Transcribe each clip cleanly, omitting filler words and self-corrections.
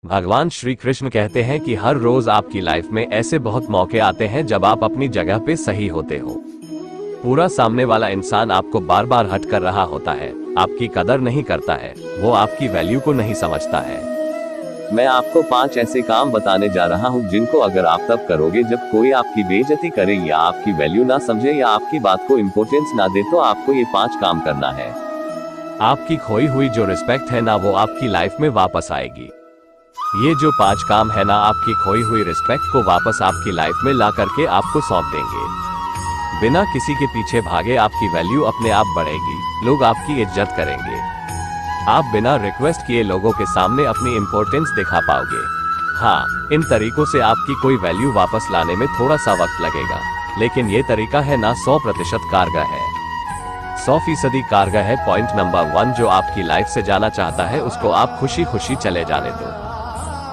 भगवान श्री कृष्ण कहते हैं कि हर रोज आपकी लाइफ में ऐसे बहुत मौके आते हैं जब आप अपनी जगह पे सही होते हो। पूरा सामने वाला इंसान आपको बार बार हट कर रहा होता है, आपकी कदर नहीं करता है, वो आपकी वैल्यू को नहीं समझता है। मैं आपको 5 ऐसे काम बताने जा रहा हूँ जिनको अगर आप तब करोगे जब कोई आपकी बेइज्जती करे या आपकी वैल्यू ना समझे या आपकी बात को इम्पोर्टेंस ना दे, तो आपको ये 5 काम करना है। आपकी खोई हुई जो रिस्पेक्ट है ना, वो आपकी लाइफ में वापस आएगी। ये जो 5 काम है ना, आपकी खोई हुई रिस्पेक्ट को वापस आपकी लाइफ में ला करके आपको सौंप देंगे। बिना किसी के पीछे भागे आपकी वैल्यू अपने आप बढ़ेगी, लोग आपकी इज्जत करेंगे। आप बिना रिक्वेस्ट किए लोगों के सामने अपनी इम्पोर्टेंस दिखा पाओगे। हाँ, इन तरीकों से आपकी कोई वैल्यू वापस लाने में थोड़ा सा वक्त लगेगा, लेकिन ये तरीका है ना 100% कारगर है, 100% कारगर है। पॉइंट नंबर 1, जो आपकी लाइफ से जाना चाहता है उसको आप खुशी खुशी चले जाने दो।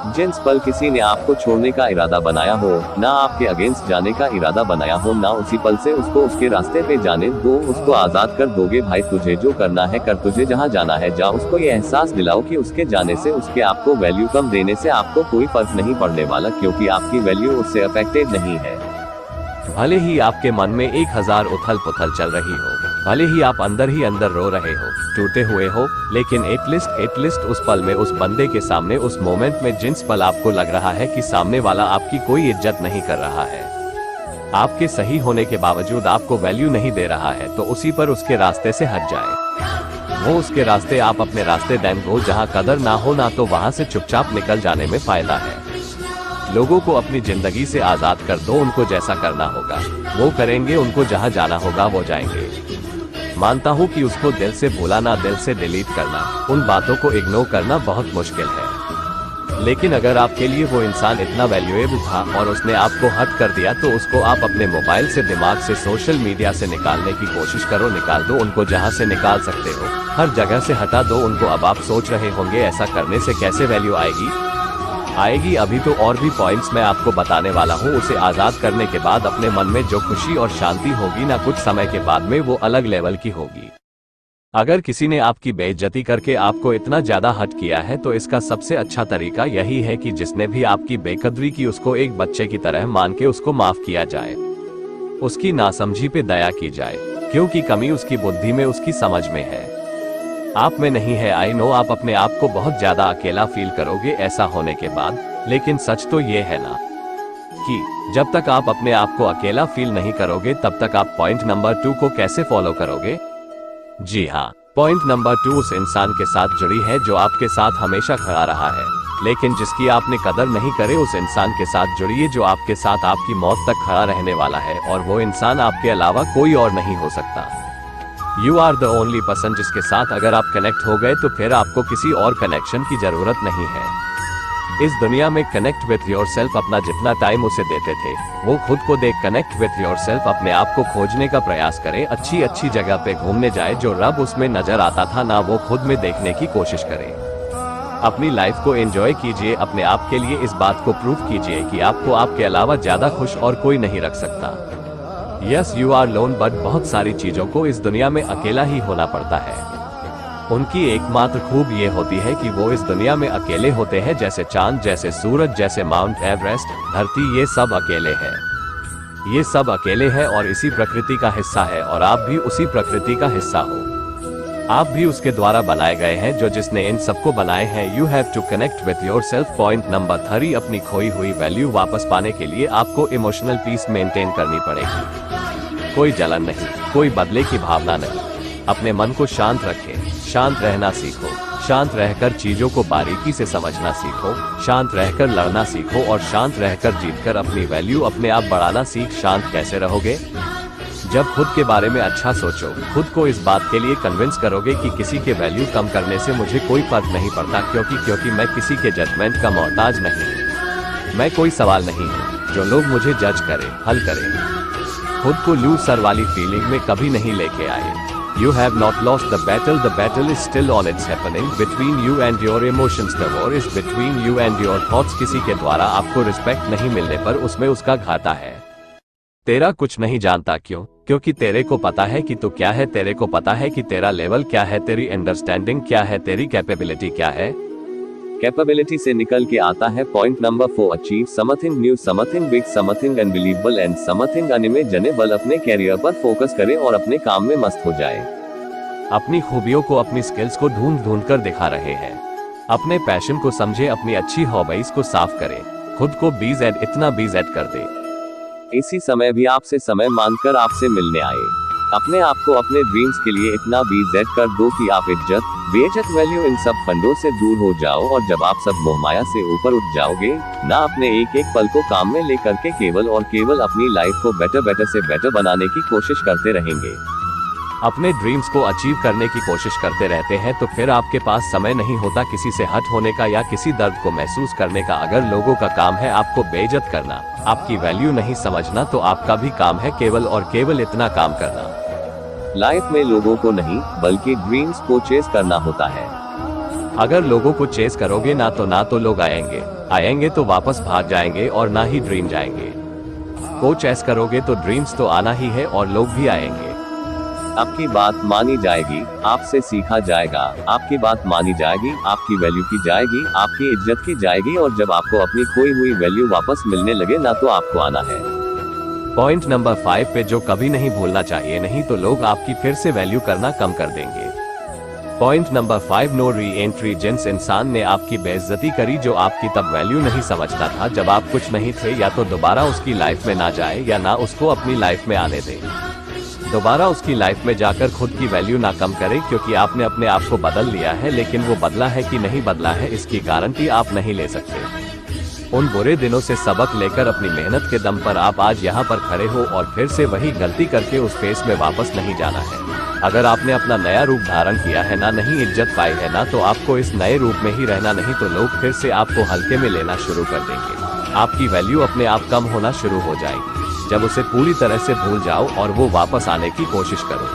जिस पल किसी ने आपको छोड़ने का इरादा बनाया हो, ना आपके अगेंस्ट जाने का इरादा बनाया हो, ना उसी पल से उसको उसके रास्ते पे जाने दो, उसको आजाद कर दोगे। भाई तुझे जो करना है कर, तुझे जहाँ जाना है जा। उसको ये एहसास दिलाओ कि उसके जाने से, उसके आपको वैल्यू कम देने से आपको कोई फर्क नहीं पड़ने वाला, क्योंकि आपकी वैल्यू उससे अफेक्टेड नहीं है। भले ही आपके मन में 1000 उथल पुथल चल रही हो, भले ही आप अंदर ही अंदर रो रहे हो, टूटे हुए हो, लेकिन एटलीस्ट उस पल में, उस बंदे के सामने, उस मोमेंट में जिस पल आपको लग रहा है कि सामने वाला आपकी कोई इज्जत नहीं कर रहा है, आपके सही होने के बावजूद आपको वैल्यू नहीं दे रहा है, तो उसी पर उसके रास्ते से हट जाए। वो उसके रास्ते, आप अपने रास्ते दें गो। जहाँ कदर ना हो ना, तो वहाँ से चुपचाप निकल जाने में फायदा है। लोगों को अपनी जिंदगी से आजाद कर दो, उनको जैसा करना होगा वो करेंगे, उनको जहाँ जाना होगा वो जाएंगे। मानता हूँ कि उसको दिल से भूलाना, दिल से डिलीट करना, उन बातों को इग्नोर करना बहुत मुश्किल है, लेकिन अगर आपके लिए वो इंसान इतना वैल्यूएबल था और उसने आपको हट कर दिया, तो उसको आप अपने मोबाइल से, दिमाग से, सोशल मीडिया से निकालने की कोशिश करो। निकाल दो उनको, जहाँ से निकाल सकते हो हर जगह से हटा दो उनको। अब आप सोच रहे होंगे ऐसा करने से कैसे वैल्यू आएगी। अभी तो और भी पॉइंट्स मैं आपको बताने वाला हूँ। उसे आजाद करने के बाद अपने मन में जो खुशी और शांति होगी ना, कुछ समय के बाद में वो अलग लेवल की होगी। अगर किसी ने आपकी बेइज्जती करके आपको इतना ज्यादा हर्ट किया है, तो इसका सबसे अच्छा तरीका यही है कि जिसने भी आपकी बेकदरी की, उसको एक बच्चे की तरह मान के उसको माफ किया जाए। उसकी नासमझी पे दया की जाए, क्योंकि कमी उसकी बुद्धि में, उसकी समझ में है, आप में नहीं है। आई नो आप अपने आप को बहुत ज्यादा अकेला फील करोगे ऐसा होने के बाद, लेकिन सच तो ये है ना कि जब तक आप अपने आप को अकेला फील नहीं करोगे, तब तक आप पॉइंट नंबर 2 को कैसे फॉलो करोगे? जी हाँ, पॉइंट नंबर 2 उस इंसान के साथ जुड़ी है जो आपके साथ हमेशा खड़ा रहा है, लेकिन जिसकी आपने कदर नहीं करे। उस इंसान के साथ जुड़िए जो आपके साथ आपकी मौत तक खड़ा रहने वाला है, और वो इंसान आपके अलावा कोई और नहीं हो सकता। You are the only person जिसके साथ अगर आप कनेक्ट हो गए, तो फिर आपको किसी और कनेक्शन की जरूरत नहीं है। इस दुनिया में कनेक्ट विथ योरसेल्फ, अपना जितना टाइम उसे देते थे वो खुद को दे। कनेक्ट विथ योरसेल्फ, अपने आप को खोजने का प्रयास करें, अच्छी जगह पे घूमने जाए, जो रब उसमें नजर आता था ना, वो खुद में देखने की कोशिश करें। अपनी लाइफ को एंजॉय कीजिए, अपने आप के लिए इस बात को प्रूव कीजिए कि आपको आपके अलावा ज्यादा खुश और कोई नहीं रख सकता। Yes, you are lone, but बहुत सारी चीजों को इस दुनिया में अकेला ही होना पड़ता है। उनकी एकमात्र खूब ये होती है कि वो इस दुनिया में अकेले होते हैं, जैसे चांद, जैसे सूरज, जैसे माउंट एवरेस्ट, धरती, ये सब अकेले हैं। ये सब अकेले हैं और इसी प्रकृति का हिस्सा है, और आप भी उसी प्रकृति का हिस्सा हो। आप भी उसके द्वारा बनाए गए हैं, जो जिसने इन सबको बनाए हैं। You have to connect with yourself. Point number 3, अपनी खोई हुई वैल्यू वापस पाने के लिए आपको इमोशनल पीस मेंटेन करनी पड़ेगी। कोई जलन नहीं, कोई बदले की भावना नहीं। अपने मन को शांत रखें, शांत रहना सीखो, शांत रहकर चीजों को बारीकी से समझना सीखो, शांत रहकर लड़ना सीखो, और शांत रहकर जीतकर अपनी वैल्यू अपने आप बढ़ाना सीख। शांत कैसे रहोगे? जब खुद के बारे में अच्छा सोचो, खुद को इस बात के लिए कन्विंस करोगे कि किसी के वैल्यू कम करने से मुझे कोई फर्क नहीं पड़ता, क्योंकि मैं किसी के जजमेंट का मोहताज नहीं हूँ। मैं कोई सवाल नहीं हूँ जो लोग मुझे जज करें, हल करें। खुद को लूजर वाली फीलिंग में कभी नहीं लेके आए। You have not lost the battle is still on, it's happening between you and your emotions, the war is between you and your thoughts। किसी के द्वारा आपको रिस्पेक्ट नहीं मिलने पर उसमें उसका घाटा है। तेरा कुछ नहीं जानता, क्यों? क्योंकि तेरे को पता है कि तू क्या है, तेरे को पता है कि तेरा लेवल क्या है, तेरी अंडरस्टैंडिंग क्या है, तेरी कैपेबिलिटी क्या है। कैपेबिलिटी से निकल के आता है point number 4, achieve something new, something big, something unbelievable and something unimaginable. अपने कैरियर पर फोकस करें और अपने काम में मस्त हो जाए। अपनी खूबियों को, अपनी स्किल्स को ढूंढ ढूंढ कर दिखा रहे हैं। अपने पैशन को समझे, अपनी अच्छी हॉबीज को साफ करें, खुद को इतना बिजी कर दे। इसी समय भी आपसे समय मांगकर आपसे मिलने आए। अपने आप को अपने ड्रीम्स के लिए इतना बिजी कर दो कि आप इज्जत, बेइज्जत, वैल्यू इन सब फंडों से दूर हो जाओ। और जब आप सब मोहमाया से ऊपर उठ जाओगे ना, अपने एक एक पल को काम में लेकर के केवल और केवल अपनी लाइफ को बेटर से बेटर बनाने की कोशिश करते रहेंगे, अपने ड्रीम्स को अचीव करने की कोशिश करते रहते हैं, तो फिर आपके पास समय नहीं होता किसी से हट होने का या किसी दर्द को महसूस करने का। अगर लोगों का काम है आपको बेइज्जत करना, आपकी वैल्यू नहीं समझना, तो आपका भी काम है केवल और केवल इतना काम करना। लाइफ में लोगों को नहीं बल्कि ड्रीम्स को चेस करना होता है। अगर लोगों को चेस करोगे ना तो लोग आएंगे तो वापस भाग जाएंगे और ना ही ड्रीम जाएंगे। को चेस करोगे तो ड्रीम्स तो आना ही है और लोग भी आएंगे। आपकी बात मानी जाएगी, आपसे सीखा जाएगा, आपकी बात मानी जाएगी, आपकी वैल्यू की जाएगी, आपकी इज्जत की जाएगी। और जब आपको अपनी खोई हुई वैल्यू वापस मिलने लगे ना, तो आपको आना है। पॉइंट नंबर 5 पे जो कभी नहीं भूलना चाहिए, नहीं तो लोग आपकी फिर से वैल्यू करना कम कर देंगे। Point number 5, no reentry. जिस इंसान ने आपकी बेइज्जती करी, जो आपकी तब वैल्यू नहीं समझता था जब आप कुछ नहीं थे, या तो दोबारा उसकी लाइफ में ना जाए या ना उसको अपनी लाइफ में आने दे। दोबारा उसकी लाइफ में जाकर खुद की वैल्यू ना कम करें, क्योंकि आपने अपने आप को बदल लिया है, लेकिन वो बदला है कि नहीं बदला है इसकी गारंटी आप नहीं ले सकते। उन बुरे दिनों से सबक लेकर अपनी मेहनत के दम पर आप आज यहाँ पर खड़े हो और फिर से वही गलती करके उस फेस में वापस नहीं जाना है। अगर आपने अपना नया रूप धारण किया है ना, नहीं इज्जत पाई है ना, तो आपको इस नए रूप में ही रहना, नहीं तो लोग फिर से आपको हल्के में लेना शुरू कर देंगे। आपकी वैल्यू अपने आप कम होना शुरू हो जाएगी। जब उसे पूरी तरह से भूल जाओ और वो वापस आने की कोशिश करो।